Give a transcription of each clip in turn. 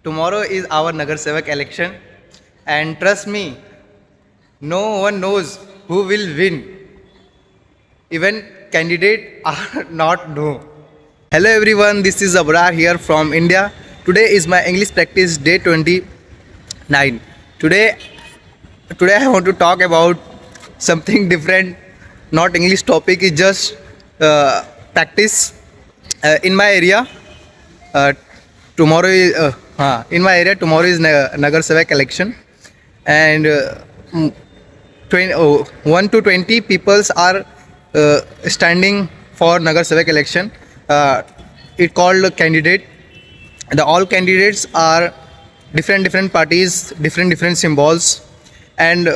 Tomorrow is our Nagar Sevak election, and trust me, no one knows who will win. Even candidate are not know. Hello everyone, this is Abrar here from India. Today is my English practice day 29. Today, today I want to talk about something different. Not English topic, it's just practice in my area. Uh, tomorrow is in my area. Tomorrow is Nagar Sevak election, and 1 to 20 peoples are standing for Nagar Sevak election. It called candidate. The all candidates are different parties, different symbols, and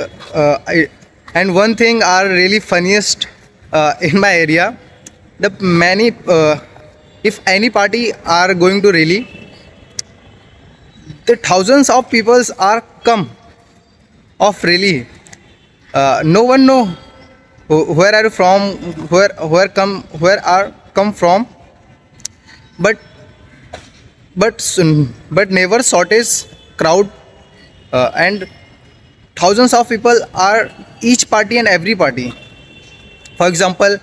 and one thing are really funniest in my area. The many if any party are going to rally, the thousands of peoples are come of rally. No one know where are you from, where are come from, but but never shortage crowd, and thousands of people are each party and every party. For example,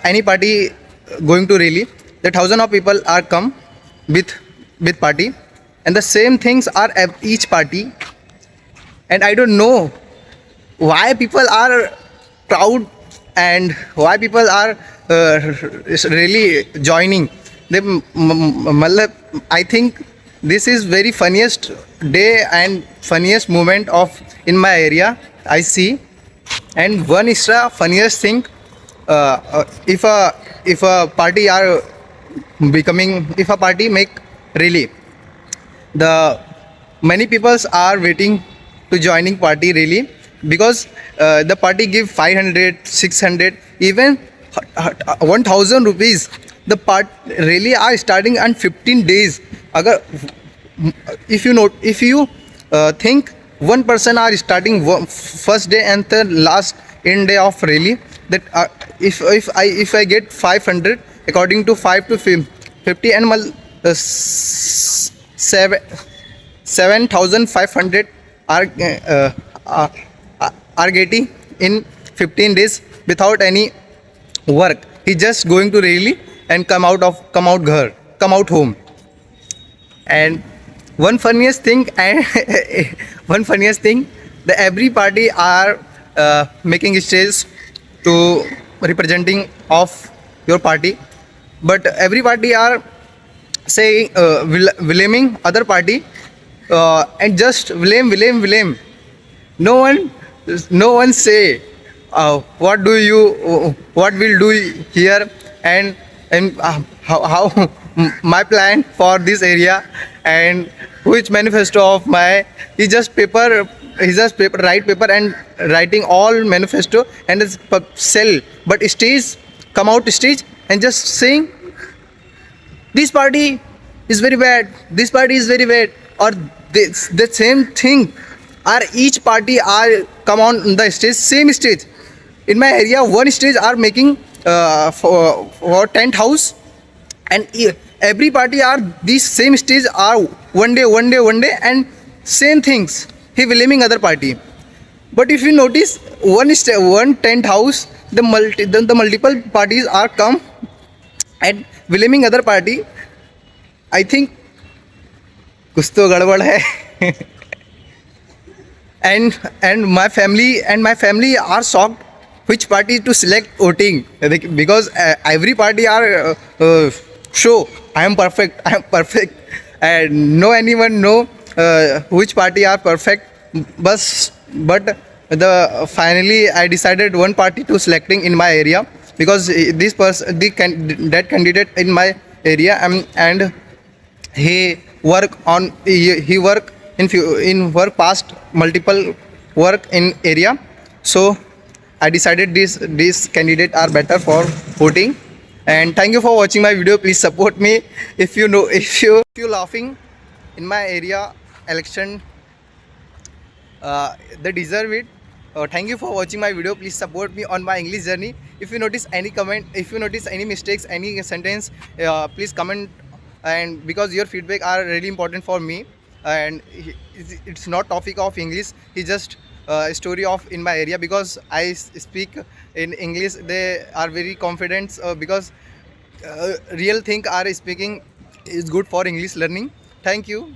any party going to rally, the thousand of people are come with party, and the same things are each party. And I don't know why people are proud and why people are really joining. I think this is very funniest day and funniest moment of in my area I see. And one extra funniest thing, if a party are becoming, if a party make rally, the many peoples are waiting to joining party really, because the party give 500, 600, even 1000 rupees. The part really are starting on 15 days. Agar if you note, if you think one person are starting first day and the last end day of rally, that if I get 500, according to 5 to 50, and 7,500 are are getting in 15 days without any work. He just going to rally and come out home. And one funniest thing, and one funniest thing, the every party are making stage to representing of your party, but every party are saying blaming other party, and just blame. No one, no one say what will do here, and how my plan for this area, and which manifesto of my, he just paper write paper and writing all manifesto, and it's sell, but stage come out stage and just saying this party is very bad, this party is very bad, or this, the same thing are each party are come on the stage, same stage. In my area, one stage are making for tent house, and every party are these same stage are one day, and same things he blaming other party. But if you notice, one tent house, the multiple parties are come and blaming other party. I think कुछ तो गड़बड़ है. And my family are shocked which party to select voting, because every party are show I am perfect, and no anyone know which party are perfect. But the finally I decided one party to selecting in my area, because this person, that candidate in my area, and he work in work past multiple work in area. So I decided this candidate are better for voting. And thank you for watching my video. Please support me. If you know, if you laughing in my area election, they deserve it. Thank you for watching my video. Please support me on my English journey. If you notice any comment, if you notice any mistakes, any sentence, please comment, and because your feedback are really important for me. and it's not topic of English. He just story of in my area, because I speak in English. They are very confident, because real thing are speaking is good for English learning. Thank you.